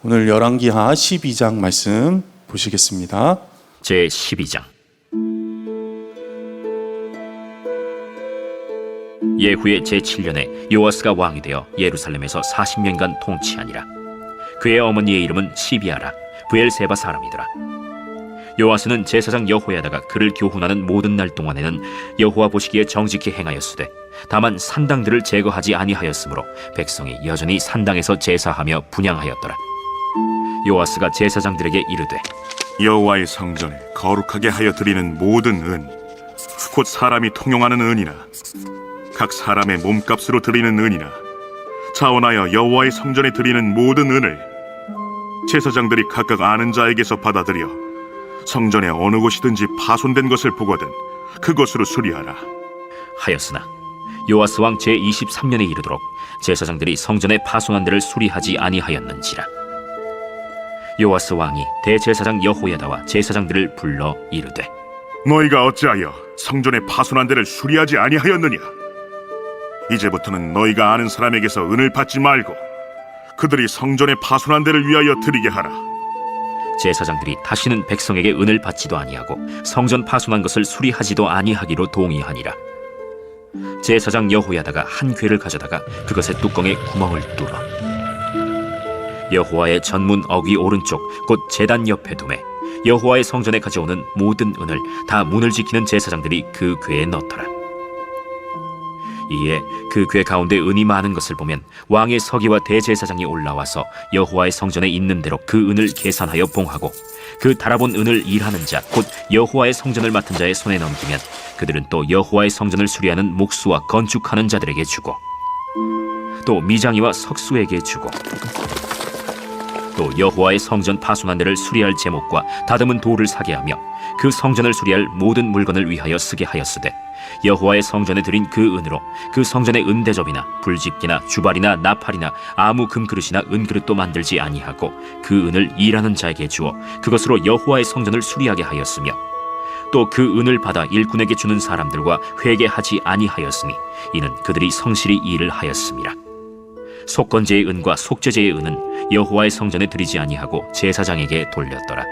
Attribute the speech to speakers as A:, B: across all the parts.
A: 오늘 열왕기하 12장 말씀 보시겠습니다.
B: 제 12장. 예후의 제7년에 요아스가 왕이 되어 예루살렘에서 40년간 통치하니라. 그의 어머니의 이름은 시비아라, 브엘세바 사람이더라. 요아스는 제사장 여호야다가 그를 교훈하는 모든 날 동안에는 여호와 보시기에 정직히 행하였으되 다만 산당들을 제거하지 아니하였으므로 백성이 여전히 산당에서 제사하며 분향하였더라. 요아스가 제사장들에게 이르되
C: 여호와의 성전에 거룩하게 하여 드리는 모든 은, 곧 사람이 통용하는 은이나 각 사람의 몸값으로 드리는 은이나 자원하여 여호와의 성전에 드리는 모든 은을 제사장들이 각각 아는 자에게서 받아들여 성전의 어느 곳이든지 파손된 것을 보거든 그것으로 수리하라
B: 하였으나 요아스 왕 제23년에 이르도록 제사장들이 성전의 파손한 데를 수리하지 아니하였는지라. 요아스 왕이 대제사장 여호야다와 제사장들을 불러 이르되
C: 너희가 어찌하여 성전의 파손한 데를 수리하지 아니하였느냐? 이제부터는 너희가 아는 사람에게서 은을 받지 말고 그들이 성전의 파손한 데를 위하여 드리게 하라.
B: 제사장들이 다시는 백성에게 은을 받지도 아니하고 성전 파손한 것을 수리하지도 아니하기로 동의하니라. 제사장 여호야다가 한 궤를 가져다가 그것의 뚜껑에 구멍을 뚫어 여호와의 전문 어귀 오른쪽 곧 제단 옆에 두매 여호와의 성전에 가져오는 모든 은을 다 문을 지키는 제사장들이 그 궤에 넣더라. 이에 그 궤 가운데 은이 많은 것을 보면 왕의 서기와 대제사장이 올라와서 여호와의 성전에 있는 대로 그 은을 계산하여 봉하고 그 달아본 은을 일하는 자 곧 여호와의 성전을 맡은 자의 손에 넘기면 그들은 또 여호와의 성전을 수리하는 목수와 건축하는 자들에게 주고 또 미장이와 석수에게 주고 또 여호와의 성전 파손한 데를 수리할 제목과 다듬은 돌을 사게 하며 그 성전을 수리할 모든 물건을 위하여 쓰게 하였으되 여호와의 성전에 드린 그 은으로 그 성전의 은대접이나 불집기나 주발이나 나팔이나 아무 금그릇이나 은그릇도 만들지 아니하고 그 은을 일하는 자에게 주어 그것으로 여호와의 성전을 수리하게 하였으며 또 그 은을 받아 일꾼에게 주는 사람들과 회개하지 아니하였으니 이는 그들이 성실히 일을 하였음이라. 속건제의 은과 속죄제의 은은 여호와의 성전에 드리지 아니하고 제사장에게 돌렸더라.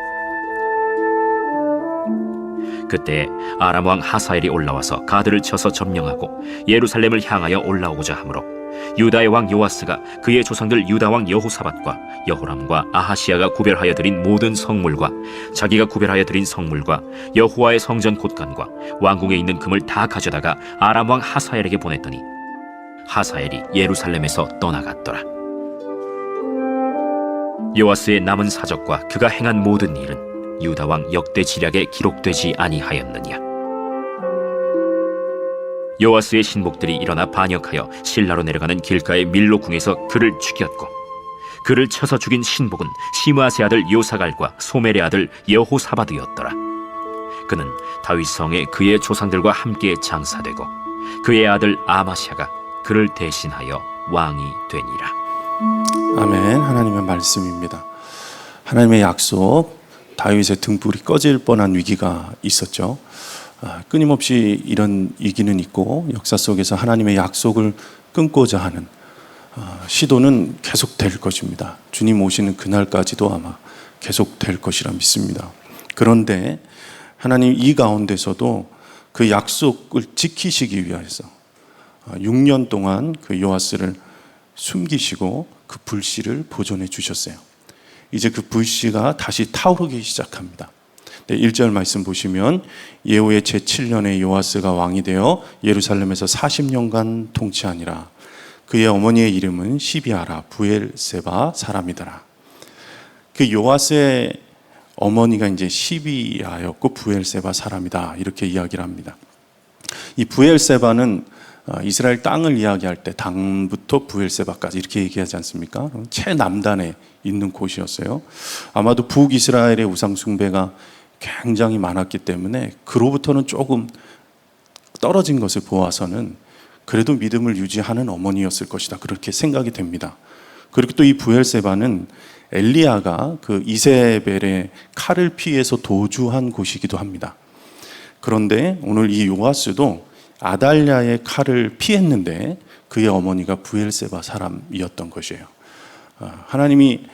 B: 그때 아람 왕 하사엘이 올라와서 가드를 쳐서 점령하고 예루살렘을 향하여 올라오고자 하므로 유다의 왕 요아스가 그의 조상들 유다 왕 여호사밧과 여호람과 아하시야가 구별하여 드린 모든 성물과 자기가 구별하여 드린 성물과 여호와의 성전 곳간과 왕궁에 있는 금을 다 가져다가 아람 왕 하사엘에게 보냈더니 하사엘이 예루살렘에서 떠나갔더라. 요아스의 남은 사적과 그가 행한 모든 일은 유다 왕 역대 지략에 기록되지 아니하였느냐. 요아스의 신복들이 일어나 반역하여 실라로 내려가는 길가의 밀로 궁에서 그를 죽였고 그를 쳐서 죽인 신복은 시므아스의 아들 요사갈과 소멜의 아들 여호사밧이었더라. 그는 다윗 성에 그의 조상들과 함께 장사되고 그의 아들 아마샤가 그를 대신하여 왕이 되니라.
A: 아멘. 하나님의 말씀입니다. 하나님의 약속, 다윗의 등불이 꺼질 뻔한 위기가 있었죠. 끊임없이 이런 위기는 있고 역사 속에서 하나님의 약속을 끊고자 하는 시도는 계속될 것입니다. 주님 오시는 그날까지도 아마 계속될 것이라 믿습니다. 그런데 하나님 이 가운데서도 그 약속을 지키시기 위해서 6년 동안 그 요아스를 숨기시고 그 불씨를 보존해 주셨어요. 이제 그 불씨가 다시 타오르기 시작합니다. 1절 말씀 보시면 예후의 제7년에 요아스가 왕이 되어 예루살렘에서 40년간 통치하니라. 그의 어머니의 이름은 시비아라 브엘세바 사람이더라. 그 요아스의 어머니가 이제 시비아였고 브엘세바 사람이다 이렇게 이야기를 합니다. 이 브엘세바는 이스라엘 땅을 이야기할 때 단부터 브엘세바까지 이렇게 얘기하지 않습니까? 최남단에 있는 곳이었어요. 아마도 북이스라엘의 우상 숭배가 굉장히 많았기 때문에 그로부터는 조금 떨어진 것을 보아서는 그래도 믿음을 유지하는 어머니였을 것이다 그렇게 생각이 됩니다. 그리고 또 이 브엘세바는 엘리야가 그 이세벨의 칼을 피해서 도주한 곳이기도 합니다. 그런데 오늘 이 요아스도 아달랴의 칼을 피했는데 그의 어머니가 브엘세바 사람이었던 것이에요. 하나님이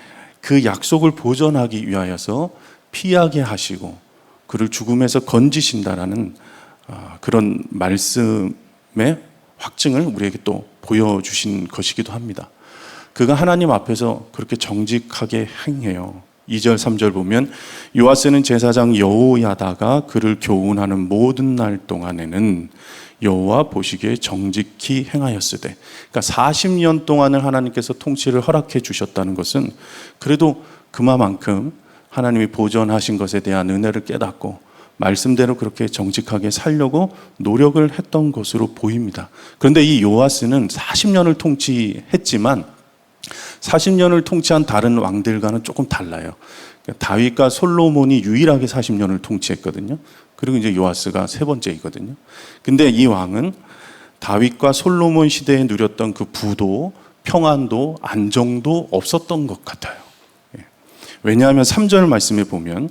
A: 그 약속을 보존하기 위하여서 피하게 하시고 그를 죽음에서 건지신다라는 그런 말씀의 확증을 우리에게 또 보여주신 것이기도 합니다. 그가 하나님 앞에서 그렇게 정직하게 행해요. 2절 3절 보면 요아스는 제사장 여호야다가 그를 교훈하는 모든 날 동안에는 여호와 보시기에 정직히 행하였으되, 그러니까 40년 동안을 하나님께서 통치를 허락해 주셨다는 것은 그래도 그만큼 하나님이 보존하신 것에 대한 은혜를 깨닫고 말씀대로 그렇게 정직하게 살려고 노력을 했던 것으로 보입니다. 그런데 이 요아스는 40년을 통치했지만 40년을 통치한 다른 왕들과는 조금 달라요. 다윗과 솔로몬이 유일하게 40년을 통치했거든요. 그리고 이제 요아스가 세 번째이거든요. 근데 이 왕은 다윗과 솔로몬 시대에 누렸던 그 부도, 평안도, 안정도 없었던 것 같아요. 왜냐하면 3절 말씀에 보면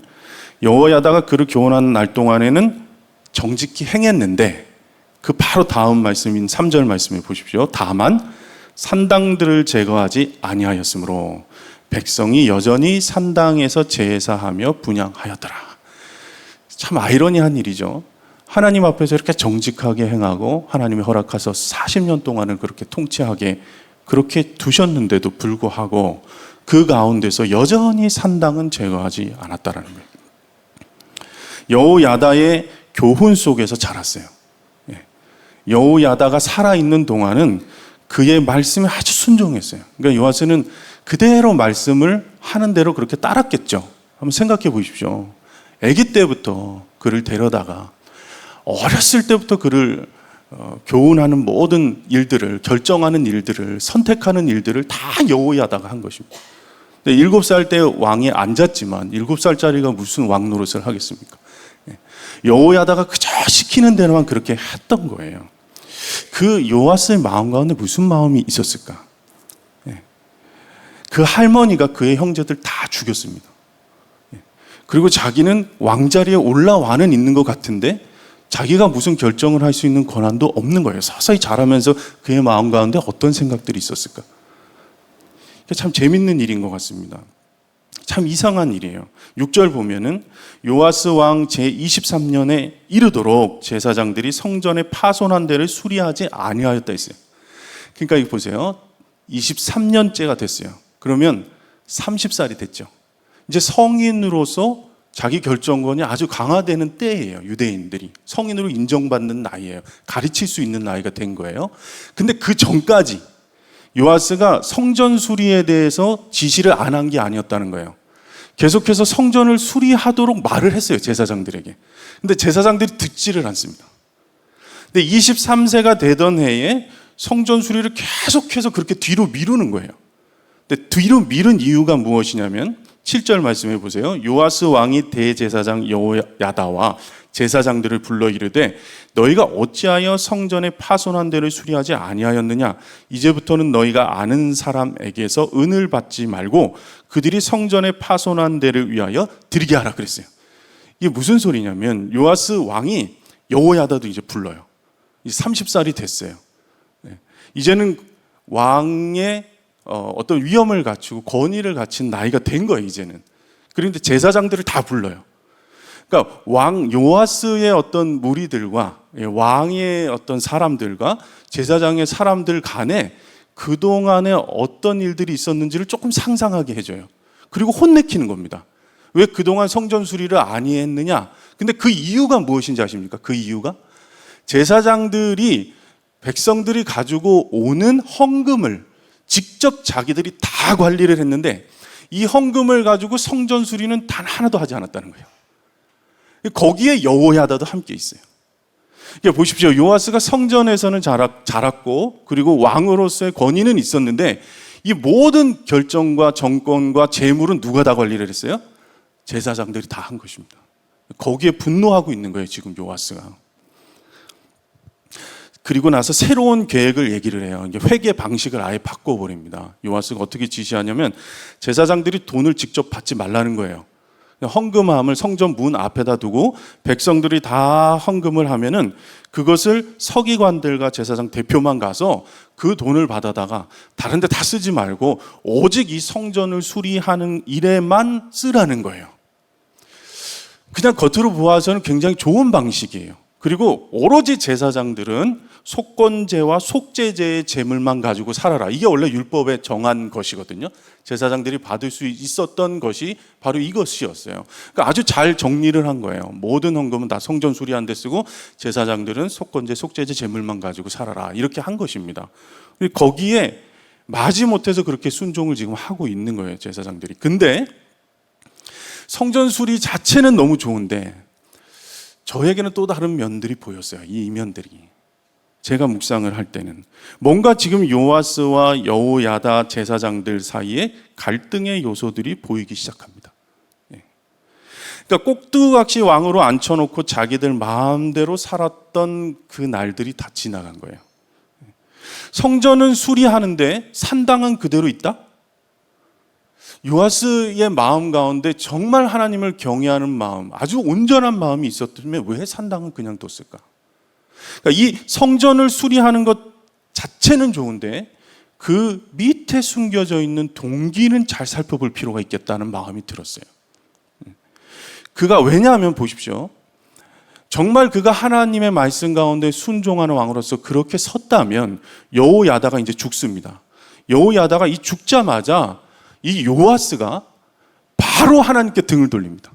A: 여호야다가 그를 교훈하는 날 동안에는 정직히 행했는데, 그 바로 다음 말씀인 3절 말씀에 보십시오. 다만 산당들을 제거하지 아니하였으므로 백성이 여전히 산당에서 제사하며 분향하였더라. 참 아이러니한 일이죠. 하나님 앞에서 이렇게 정직하게 행하고 하나님이 허락하셔서 40년 동안을 그렇게 통치하게 그렇게 두셨는데도 불구하고 그 가운데서 여전히 산당은 제거하지 않았다라는 거예요. 여호야다의 교훈 속에서 자랐어요. 여호야다가 살아있는 동안은 그의 말씀에 아주 순종했어요. 그러니까 요아스는 그대로 말씀을 하는 대로 그렇게 따랐겠죠. 한번 생각해 보십시오. 아기 때부터 그를 데려다가 어렸을 때부터 그를 교훈하는 모든 일들을, 결정하는 일들을, 선택하는 일들을 다 여호야다가 한 것입니다. 7살 때 왕에 앉았지만 7살짜리가 무슨 왕 노릇을 하겠습니까? 여호야다가 그저 시키는 대로만 그렇게 했던 거예요. 그 요아스의 마음 가운데 무슨 마음이 있었을까? 그 할머니가 그의 형제들 다 죽였습니다. 그리고 자기는 왕자리에 올라와는 있는 것 같은데 자기가 무슨 결정을 할 수 있는 권한도 없는 거예요. 서서히 자라면서 그의 마음 가운데 어떤 생각들이 있었을까? 참 재밌는 일인 것 같습니다. 참 이상한 일이에요. 6절 보면은 요아스 왕 제23년에 이르도록 제사장들이 성전의 파손한 데를 수리하지 아니하였다 했어요. 그러니까 이거 보세요. 23년째가 됐어요. 그러면 30살이 됐죠. 이제 성인으로서 자기 결정권이 아주 강화되는 때예요. 유대인들이 성인으로 인정받는 나이예요. 가르칠 수 있는 나이가 된 거예요. 근데 그 전까지 요아스가 성전 수리에 대해서 지시를 안 한 게 아니었다는 거예요. 계속해서 성전을 수리하도록 말을 했어요, 제사장들에게. 근데 제사장들이 듣지를 않습니다. 근데 23세가 되던 해에 성전 수리를 계속해서 그렇게 뒤로 미루는 거예요. 근데 뒤로 미룬 이유가 무엇이냐면 7절 말씀해 보세요. 요아스 왕이 대제사장 여호야다와 제사장들을 불러 이르되 너희가 어찌하여 성전의 파손한 데를 수리하지 아니하였느냐? 이제부터는 너희가 아는 사람에게서 은을 받지 말고 그들이 성전의 파손한 데를 위하여 드리게 하라 그랬어요. 이게 무슨 소리냐면 요아스 왕이 여호야다도 이제 불러요. 이제 30살이 됐어요. 이제는 왕의 어떤 위엄을 갖추고 권위를 갖춘 나이가 된 거예요, 이제는. 그런데 제사장들을 다 불러요. 그러니까 왕 요아스의 어떤 무리들과 왕의 어떤 사람들과 제사장의 사람들 간에 그동안에 어떤 일들이 있었는지를 조금 상상하게 해줘요. 그리고 혼내키는 겁니다. 왜 그동안 성전 수리를 아니했느냐? 근데 그 이유가 무엇인지 아십니까? 그 이유가 제사장들이 백성들이 가지고 오는 헌금을 직접 자기들이 다 관리를 했는데 이 헌금을 가지고 성전 수리는 단 하나도 하지 않았다는 거예요. 거기에 여호야다도 함께 있어요. 그러니까 보십시오. 요아스가 성전에서는 자랐고 그리고 왕으로서의 권위는 있었는데 이 모든 결정과 정권과 재물은 누가 다 관리를 했어요? 제사장들이 다 한 것입니다. 거기에 분노하고 있는 거예요, 지금 요아스가. 그리고 나서 새로운 계획을 얘기를 해요. 이제 회계 방식을 아예 바꿔버립니다. 요아스가 어떻게 지시하냐면 제사장들이 돈을 직접 받지 말라는 거예요. 헌금함을 성전 문 앞에다 두고 백성들이 다 헌금을 하면은 그것을 서기관들과 제사장 대표만 가서 그 돈을 받아다가 다른 데 다 쓰지 말고 오직 이 성전을 수리하는 일에만 쓰라는 거예요. 그냥 겉으로 보아서는 굉장히 좋은 방식이에요. 그리고 오로지 제사장들은 속건제와 속죄제의 제물만 가지고 살아라. 이게 원래 율법에 정한 것이거든요. 제사장들이 받을 수 있었던 것이 바로 이것이었어요. 그러니까 아주 잘 정리를 한 거예요. 모든 헌금은 다 성전 수리하는 데 쓰고 제사장들은 속건제, 속죄제 제물만 가지고 살아라. 이렇게 한 것입니다. 거기에 마지못해서 그렇게 순종을 지금 하고 있는 거예요, 제사장들이. 근데 성전 수리 자체는 너무 좋은데 저에게는 또 다른 면들이 보였어요. 이 이면들이. 제가 묵상을 할 때는 뭔가 지금 요아스와 여호야다 제사장들 사이에 갈등의 요소들이 보이기 시작합니다. 그러니까 꼭두각시 왕으로 앉혀놓고 자기들 마음대로 살았던 그 날들이 다 지나간 거예요. 성전은 수리하는데 산당은 그대로 있다? 요아스의 마음 가운데 정말 하나님을 경외하는 마음, 아주 온전한 마음이 있었다면 왜 산당은 그냥 뒀을까? 그러니까 이 성전을 수리하는 것 자체는 좋은데 그 밑에 숨겨져 있는 동기는 잘 살펴볼 필요가 있겠다는 마음이 들었어요. 그가 왜냐하면 보십시오. 정말 그가 하나님의 말씀 가운데 순종하는 왕으로서 그렇게 섰다면 여호야다가 이제 죽습니다. 여호야다가 이 죽자마자 이 요아스가 바로 하나님께 등을 돌립니다.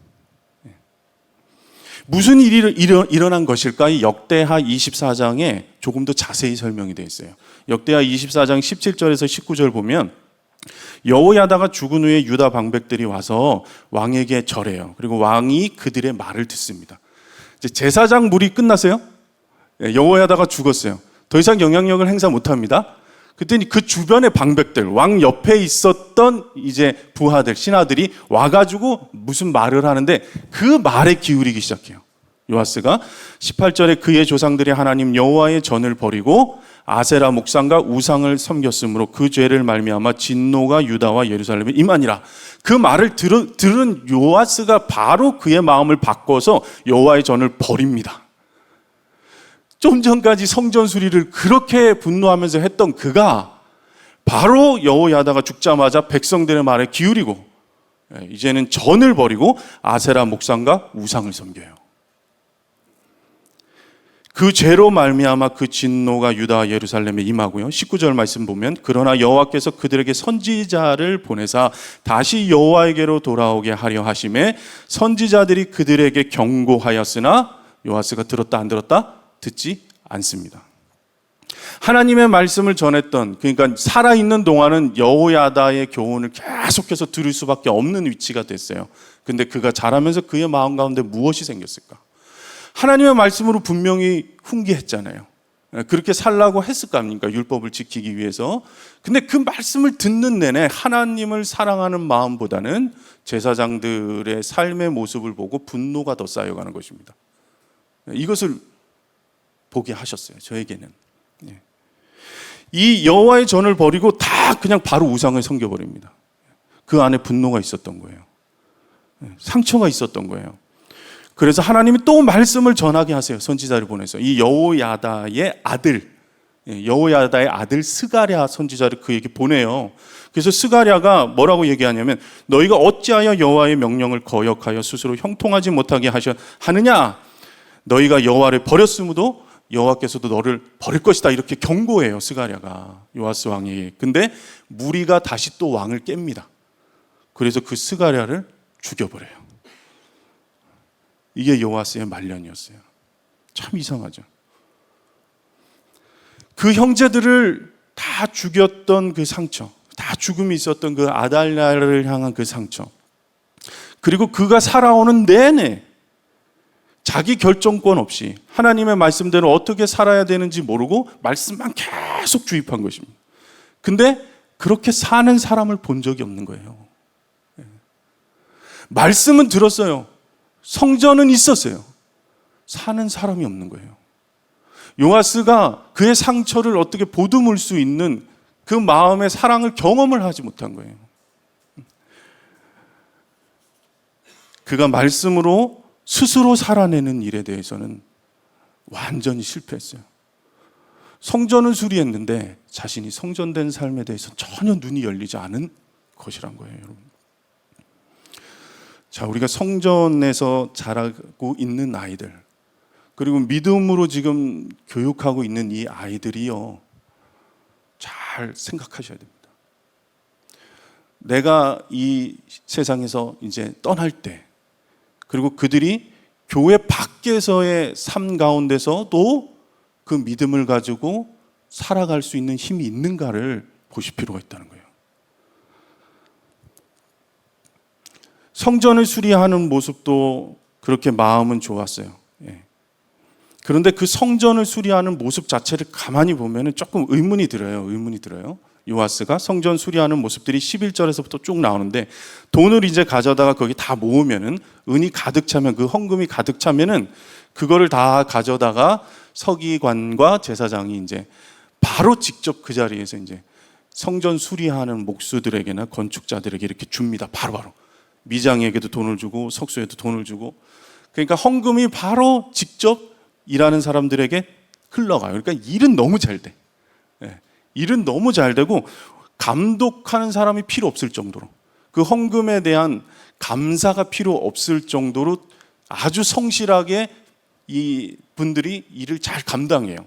A: 무슨 일이 일어난 것일까? 이 역대하 24장에 조금 더 자세히 설명이 되어 있어요. 역대하 24장 17절에서 19절 보면 여호야다가 죽은 후에 유다 방백들이 와서 왕에게 절해요. 그리고 왕이 그들의 말을 듣습니다. 이제 제사장 물이 끝났어요. 여호야다가 죽었어요. 더 이상 영향력을 행사 못합니다. 그랬더니 그 주변의 방백들, 왕 옆에 있었던 이제 부하들, 신하들이 와가지고 무슨 말을 하는데 그 말에 기울이기 시작해요. 요아스가 18절에 그의 조상들이 하나님 여호와의 전을 버리고 아세라 목상과 우상을 섬겼으므로 그 죄를 말미암아 진노가 유다와 예루살렘에 임하니라. 그 말을 들은 요아스가 바로 그의 마음을 바꿔서 여호와의 전을 버립니다. 좀 전까지 성전 수리를 그렇게 분노하면서 했던 그가 바로 여호야다가 죽자마자 백성들의 말에 기울이고 이제는 전을 버리고 아세라 목상과 우상을 섬겨요. 그 죄로 말미암아 그 진노가 유다와 예루살렘에 임하고요. 19절 말씀 보면 그러나 여호와께서 그들에게 선지자를 보내사 다시 여호와에게로 돌아오게 하려 하심에 선지자들이 그들에게 경고하였으나 요아스가 들었다 안 들었다? 듣지 않습니다. 하나님의 말씀을 전했던, 그러니까 살아있는 동안은 여호야다의 교훈을 계속해서 들을 수밖에 없는 위치가 됐어요. 근데 그가 자라면서 그의 마음 가운데 무엇이 생겼을까? 하나님의 말씀으로 분명히 훈계했잖아요. 그렇게 살라고 했을 거 아닙니까? 율법을 지키기 위해서. 근데 그 말씀을 듣는 내내 하나님을 사랑하는 마음보다는 제사장들의 삶의 모습을 보고 분노가 더 쌓여가는 것입니다. 이것을 보게 하셨어요. 저에게는. 이 여호와의 전을 버리고 다 그냥 바로 우상을 섬겨버립니다. 그 안에 분노가 있었던 거예요. 상처가 있었던 거예요. 그래서 하나님이 또 말씀을 전하게 하세요. 선지자를 보내서 이 여호야다의 아들 스가랴 선지자를 그에게 보내요. 그래서 스가랴가 뭐라고 얘기하냐면 너희가 어찌하여 여호와의 명령을 거역하여 스스로 형통하지 못하게 하느냐? 너희가 여호와를 버렸으므로 여호와께서도 너를 버릴 것이다. 이렇게 경고해요. 스가랴가 요아스 왕이. 근데 무리가 다시 또 왕을 깹니다. 그래서 그 스가랴를 죽여버려요. 이게 요아스의 말년이었어요. 참 이상하죠. 그 형제들을 다 죽였던 그 상처, 다 죽음이 있었던 그 아달랴를 향한 그 상처, 그리고 그가 살아오는 내내 자기 결정권 없이 하나님의 말씀대로 어떻게 살아야 되는지 모르고 말씀만 계속 주입한 것입니다. 근데 그렇게 사는 사람을 본 적이 없는 거예요. 말씀은 들었어요. 성전은 있었어요. 사는 사람이 없는 거예요. 요아스가 그의 상처를 어떻게 보듬을 수 있는 그 마음의 사랑을 경험을 하지 못한 거예요. 그가 말씀으로 스스로 살아내는 일에 대해서는 완전히 실패했어요. 성전을 수리했는데 자신이 성전된 삶에 대해서 전혀 눈이 열리지 않은 것이란 거예요, 여러분. 자, 우리가 성전에서 자라고 있는 아이들, 그리고 믿음으로 지금 교육하고 있는 이 아이들이요, 잘 생각하셔야 됩니다. 내가 이 세상에서 이제 떠날 때, 그리고 그들이 교회 밖에서의 삶 가운데서도 그 믿음을 가지고 살아갈 수 있는 힘이 있는가를 보실 필요가 있다는 거예요. 성전을 수리하는 모습도 그렇게 마음은 좋았어요. 예. 그런데 그 성전을 수리하는 모습 자체를 가만히 보면 조금 의문이 들어요. 요아스가 성전 수리하는 모습들이 11절에서부터 쭉 나오는데, 돈을 이제 가져다가 거기 다 모으면은, 은이 가득 차면, 그 헌금이 가득 차면은 그거를 다 가져다가 서기관과 제사장이 이제 바로 직접 그 자리에서 이제 성전 수리하는 목수들에게나 건축자들에게 이렇게 줍니다. 바로바로. 미장에게도 돈을 주고 석수에도 돈을 주고. 그러니까 헌금이 바로 직접 일하는 사람들에게 흘러가요. 그러니까 일은 너무 잘 돼. 예. 일은 너무 잘 되고 감독하는 사람이 필요 없을 정도로, 그 헌금에 대한 감사가 필요 없을 정도로 아주 성실하게 이 분들이 일을 잘 감당해요.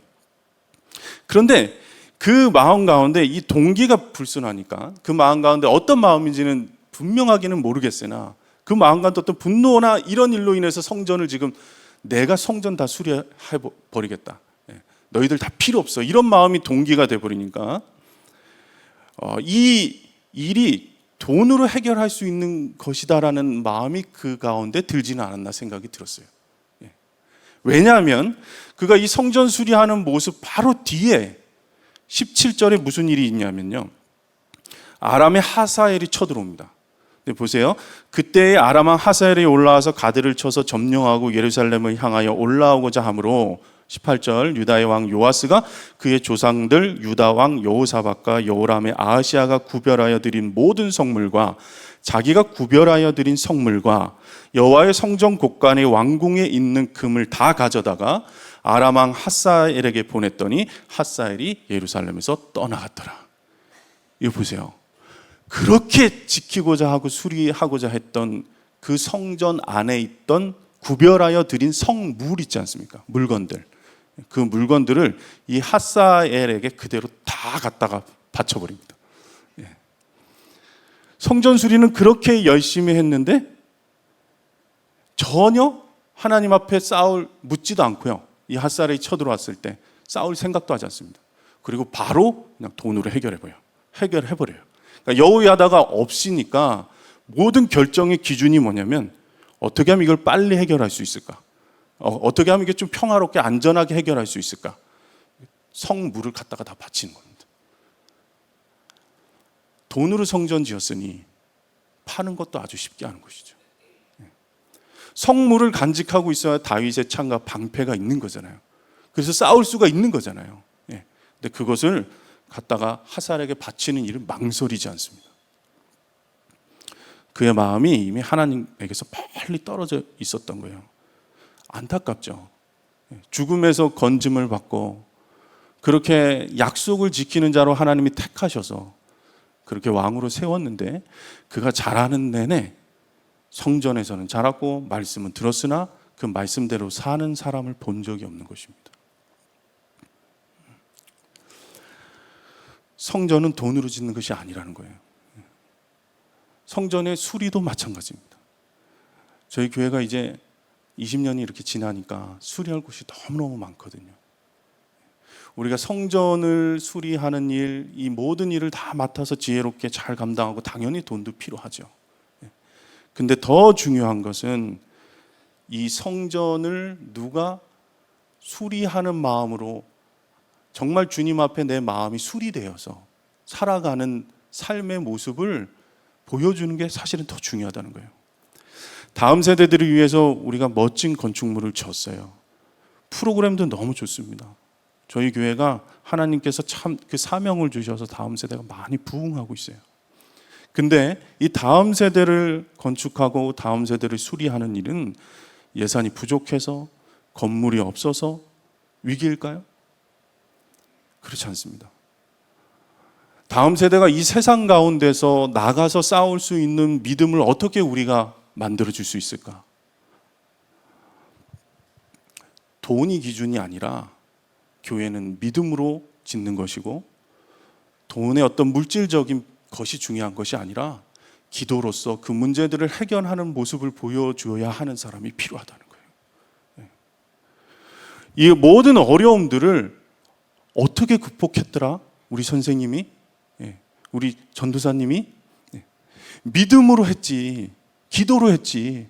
A: 그런데 그 마음 가운데 이 동기가 불순하니까, 그 마음 가운데 어떤 마음인지는 분명하게는 모르겠으나, 그 마음 가운데 어떤 분노나 이런 일로 인해서 성전을 지금 내가 성전 다 수리해 버리겠다, 너희들 다 필요 없어, 이런 마음이 동기가 돼버리니까 이 일이 돈으로 해결할 수 있는 것이다라는 마음이 그 가운데 들지는 않았나 생각이 들었어요. 왜냐하면 그가 이 성전 수리하는 모습 바로 뒤에 17절에 무슨 일이 있냐면요, 아람의 하사엘이 쳐들어옵니다. 근데 보세요, 그때의 아람 왕 하사엘이 올라와서 가드를 쳐서 점령하고 예루살렘을 향하여 올라오고자 하므로, 18절, 유다의 왕 요아스가 그의 조상들 유다 왕 여호사밧과 여호람의 아하시아가 구별하여 드린 모든 성물과 자기가 구별하여 드린 성물과 여호와의 성전 곳간의 왕궁에 있는 금을 다 가져다가 아람 왕 하사엘에게 보냈더니 하사엘이 예루살렘에서 떠나갔더라. 이거 보세요. 그렇게 지키고자 하고 수리하고자 했던 그 성전 안에 있던 구별하여 드린 성물 있지 않습니까? 물건들. 그 물건들을 이 하사엘에게 그대로 다 갖다가 바쳐버립니다. 성전 수리는 그렇게 열심히 했는데 전혀 하나님 앞에 묻지도 않고요, 이 하사엘이 쳐들어왔을 때 싸울 생각도 하지 않습니다. 그리고 바로 그냥 돈으로 해결해버려요. 그러니까 여호야다가 없으니까 모든 결정의 기준이 뭐냐면, 어떻게 하면 이걸 빨리 해결할 수 있을까? 어떻게 하면 이게 좀 평화롭게 안전하게 해결할 수 있을까? 성물을 갖다가 다 바치는 겁니다. 돈으로 성전 지었으니 파는 것도 아주 쉽게 하는 것이죠. 성물을 간직하고 있어야 다윗의 창과 방패가 있는 거잖아요. 그래서 싸울 수가 있는 거잖아요. 근데 그것을 갖다가 하사엘에게 바치는 일을 망설이지 않습니다. 그의 마음이 이미 하나님에게서 멀리 떨어져 있었던 거예요. 안타깝죠. 죽음에서 건짐을 받고 그렇게 약속을 지키는 자로 하나님이 택하셔서 그렇게 왕으로 세웠는데, 그가 자라는 내내 성전에서는 자랐고 말씀은 들었으나 그 말씀대로 사는 사람을 본 적이 없는 것입니다. 성전은 돈으로 짓는 것이 아니라는 거예요. 성전의 수리도 마찬가지입니다. 저희 교회가 이제 20년이 이렇게 지나니까 수리할 곳이 너무너무 많거든요. 우리가 성전을 수리하는 일, 이 모든 일을 다 맡아서 지혜롭게 잘 감당하고 당연히 돈도 필요하죠. 근데 더 중요한 것은 이 성전을 누가 수리하는 마음으로 정말 주님 앞에 내 마음이 수리되어서 살아가는 삶의 모습을 보여주는 게 사실은 더 중요하다는 거예요. 다음 세대들을 위해서 우리가 멋진 건축물을 지었어요. 프로그램도 너무 좋습니다. 저희 교회가 하나님께서 참 그 사명을 주셔서 다음 세대가 많이 부흥하고 있어요. 근데 이 다음 세대를 건축하고 다음 세대를 수리하는 일은 예산이 부족해서, 건물이 없어서 위기일까요? 그렇지 않습니다. 다음 세대가 이 세상 가운데서 나가서 싸울 수 있는 믿음을 어떻게 우리가 만들어줄 수 있을까? 돈이 기준이 아니라 교회는 믿음으로 짓는 것이고, 돈의 어떤 물질적인 것이 중요한 것이 아니라 기도로서 그 문제들을 해결하는 모습을 보여줘야 하는 사람이 필요하다는 거예요. 이 모든 어려움들을 어떻게 극복했더라? 우리 선생님이, 우리 전도사님이 믿음으로 했지, 기도로 했지.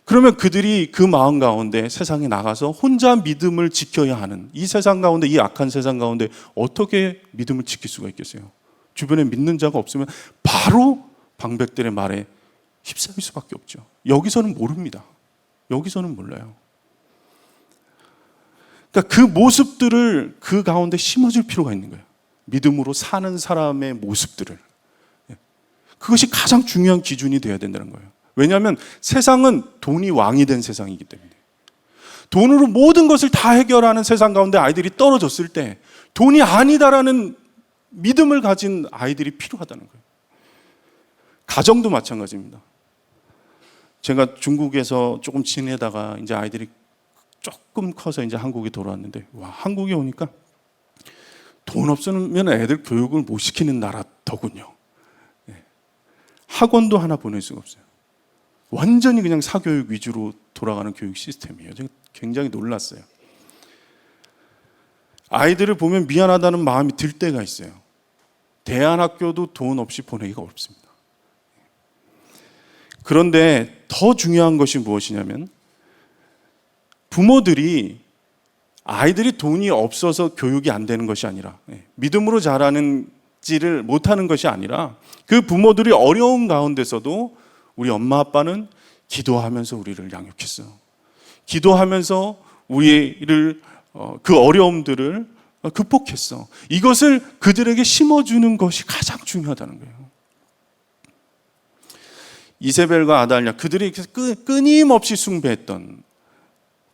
A: 그러면 그들이 그 마음 가운데 세상에 나가서 혼자 믿음을 지켜야 하는 이 세상 가운데, 이 악한 세상 가운데 어떻게 믿음을 지킬 수가 있겠어요? 주변에 믿는 자가 없으면 바로 방백들의 말에 휩싸일 수밖에 없죠. 여기서는 모릅니다. 여기서는 몰라요. 그러니까 그 모습들을 그 가운데 심어줄 필요가 있는 거예요. 믿음으로 사는 사람의 모습들을. 그것이 가장 중요한 기준이 되어야 된다는 거예요. 왜냐하면 세상은 돈이 왕이 된 세상이기 때문에, 돈으로 모든 것을 다 해결하는 세상 가운데 아이들이 떨어졌을 때 돈이 아니다라는 믿음을 가진 아이들이 필요하다는 거예요. 가정도 마찬가지입니다. 제가 중국에서 조금 지내다가 이제 아이들이 조금 커서 이제 한국에 돌아왔는데, 와, 한국에 오니까 돈 없으면 애들 교육을 못 시키는 나라더군요. 학원도 하나 보낼 수가 없어요. 완전히 그냥 사교육 위주로 돌아가는 교육 시스템이에요. 제가 굉장히 놀랐어요. 아이들을 보면 미안하다는 마음이 들 때가 있어요. 대안학교도 돈 없이 보내기가 어렵습니다. 그런데 더 중요한 것이 무엇이냐면, 부모들이 아이들이 돈이 없어서 교육이 안 되는 것이 아니라, 믿음으로 자라는지를 못하는 것이 아니라, 그 부모들이 어려운 가운데서도 우리 엄마 아빠는 기도하면서 우리를 양육했어. 기도하면서 우리를 그 어려움들을 극복했어. 이것을 그들에게 심어주는 것이 가장 중요하다는 거예요. 이세벨과 아달랴, 그들이 끊임없이 숭배했던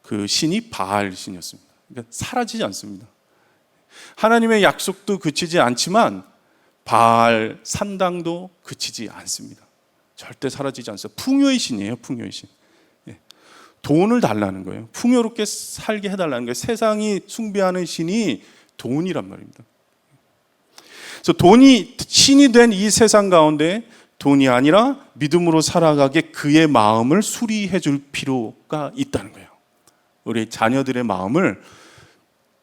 A: 그 신이 바알 신이었습니다. 그러니까 사라지지 않습니다. 하나님의 약속도 그치지 않지만 바알 산당도 그치지 않습니다. 절대 사라지지 않습니다. 풍요의 신이에요. 풍요의 신. 돈을 달라는 거예요. 풍요롭게 살게 해달라는 거예요. 세상이 숭배하는 신이 돈이란 말입니다. 그래서 돈이 신이 된 이 세상 가운데 돈이 아니라 믿음으로 살아가게 그의 마음을 수리해 줄 필요가 있다는 거예요. 우리 자녀들의 마음을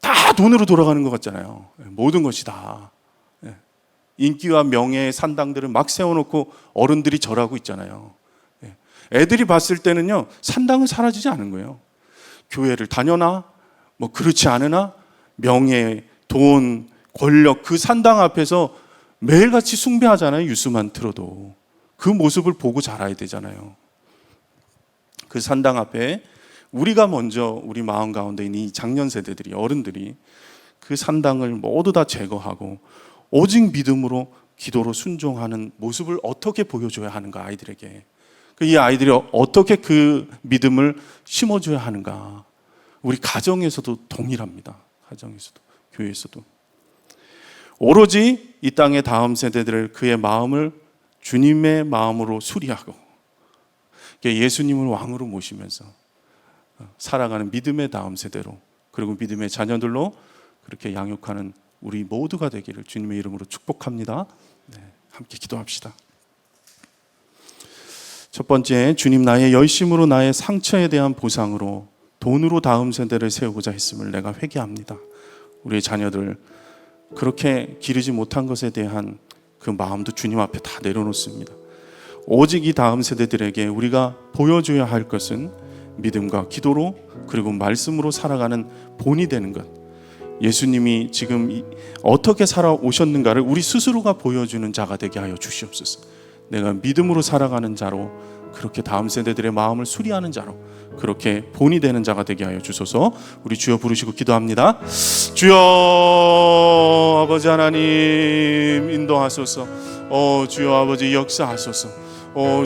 A: 다 돈으로 돌아가는 것 같잖아요. 모든 것이 다. 인기와 명예의 산당들을 막 세워놓고 어른들이 절하고 있잖아요. 애들이 봤을 때는요, 산당은 사라지지 않은 거예요. 교회를 다녀나, 뭐 그렇지 않으나, 명예, 돈, 권력, 그 산당 앞에서 매일같이 숭배하잖아요. 뉴스만 틀어도. 그 모습을 보고 자라야 되잖아요. 그 산당 앞에 우리가 먼저 우리 마음 가운데 있는 이 장년 세대들이, 어른들이 그 산당을 모두 다 제거하고 오직 믿음으로 기도로 순종하는 모습을 어떻게 보여줘야 하는가, 아이들에게. 이 아이들이 어떻게 그 믿음을 심어줘야 하는가. 우리 가정에서도 동일합니다. 가정에서도, 교회에서도. 오로지 이 땅의 다음 세대들을, 그의 마음을 주님의 마음으로 수리하고 예수님을 왕으로 모시면서 살아가는 믿음의 다음 세대로, 그리고 믿음의 자녀들로 그렇게 양육하는 우리 모두가 되기를 주님의 이름으로 축복합니다. 함께 기도합시다. 첫 번째, 주님, 나의 열심으로, 나의 상처에 대한 보상으로 돈으로 다음 세대를 세우고자 했음을 내가 회개합니다. 우리의 자녀들 그렇게 기르지 못한 것에 대한 그 마음도 주님 앞에 다 내려놓습니다. 오직 이 다음 세대들에게 우리가 보여줘야 할 것은 믿음과 기도로, 그리고 말씀으로 살아가는 본이 되는 것. 예수님이 지금 어떻게 살아오셨는가를 우리 스스로가 보여주는 자가 되게 하여 주시옵소서. 내가 믿음으로 살아가는 자로, 그렇게 다음 세대들의 마음을 수리하는 자로, 그렇게 본이 되는 자가 되게 하여 주소서. 우리 주여 부르시고 기도합니다. 주여 아버지 하나님 인도하소서. 주여 아버지 역사하소서.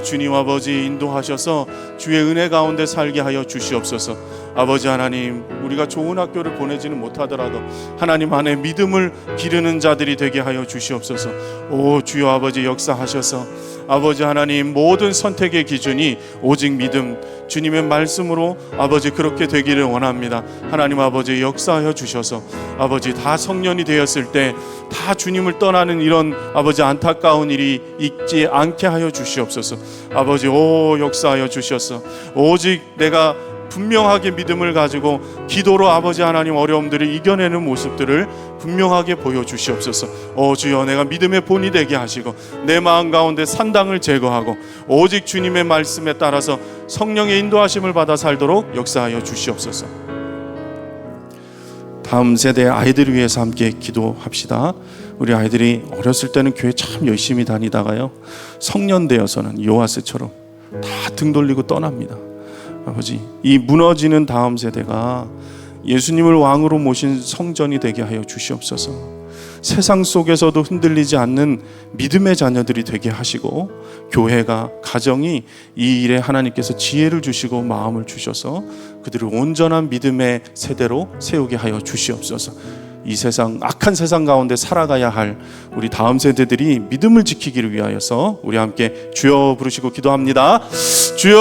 A: 주님 아버지 인도하셔서 주의 은혜 가운데 살게 하여 주시옵소서. 아버지 하나님, 우리가 좋은 학교를 보내지는 못하더라도 하나님 안에 믿음을 기르는 자들이 되게 하여 주시옵소서. 오 주여 아버지, 역사하셔서 아버지 하나님, 모든 선택의 기준이 오직 믿음, 주님의 말씀으로 아버지 그렇게 되기를 원합니다. 하나님 아버지, 역사하여 주셔서 아버지 다 성년이 되었을 때 다 주님을 떠나는 이런 아버지 안타까운 일이 있지 않게 하여 주시옵소서. 아버지 오 역사하여 주셔서 오직 내가 분명하게 믿음을 가지고 기도로 아버지 하나님 어려움들을 이겨내는 모습들을 분명하게 보여주시옵소서. 주여, 내가 믿음의 본이 되게 하시고 내 마음 가운데 산당을 제거하고 오직 주님의 말씀에 따라서 성령의 인도하심을 받아 살도록 역사하여 주시옵소서. 다음 세대 아이들을 위해서 함께 기도합시다. 우리 아이들이 어렸을 때는 교회 참 열심히 다니다가요, 성년 되어서는 요아스처럼 다 등 돌리고 떠납니다. 아버지, 이 무너지는 다음 세대가 예수님을 왕으로 모신 성전이 되게 하여 주시옵소서. 세상 속에서도 흔들리지 않는 믿음의 자녀들이 되게 하시고, 교회가, 가정이 이 일에 하나님께서 지혜를 주시고 마음을 주셔서 그들을 온전한 믿음의 세대로 세우게 하여 주시옵소서. 이 세상, 악한 세상 가운데 살아가야 할 우리 다음 세대들이 믿음을 지키기를 위하여서 우리 함께 주여 부르시고 기도합니다. 주여,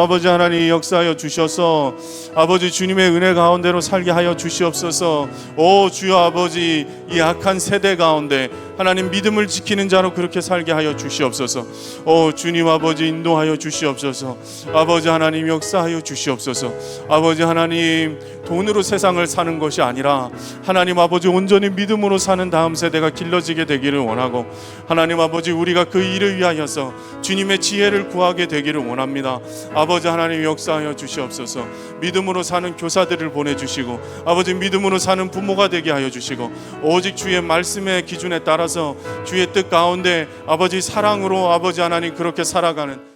A: 아버지 하나님 역사하여 주셔서 아버지 주님의 은혜 가운데로 살게 하여 주시옵소서. 오 주여 아버지, 이 악한 세대 가운데 하나님 믿음을 지키는 자로 그렇게 살게 하여 주시옵소서. 오 주님 아버지, 인도하여 주시옵소서. 아버지 하나님 역사하여 주시옵소서. 아버지 하나님, 돈으로 세상을 사는 것이 아니라 하나님 아버지 온전히 믿음으로 사는 다음 세대가 길러지게 되기를 원하고, 하나님 아버지 우리가 그 일을 위하여서 주님의 지혜를 구하게 되기를 원합니다. 아버지 하나님 역사하여 주시옵소서. 믿음으로 사는 교사들을 보내주시고 아버지 믿음으로 사는 부모가 되게 하여 주시고, 오직 주의 말씀의 기준에 따라서 주의 뜻 가운데 아버지 사랑으로 아버지 하나님 그렇게 살아가는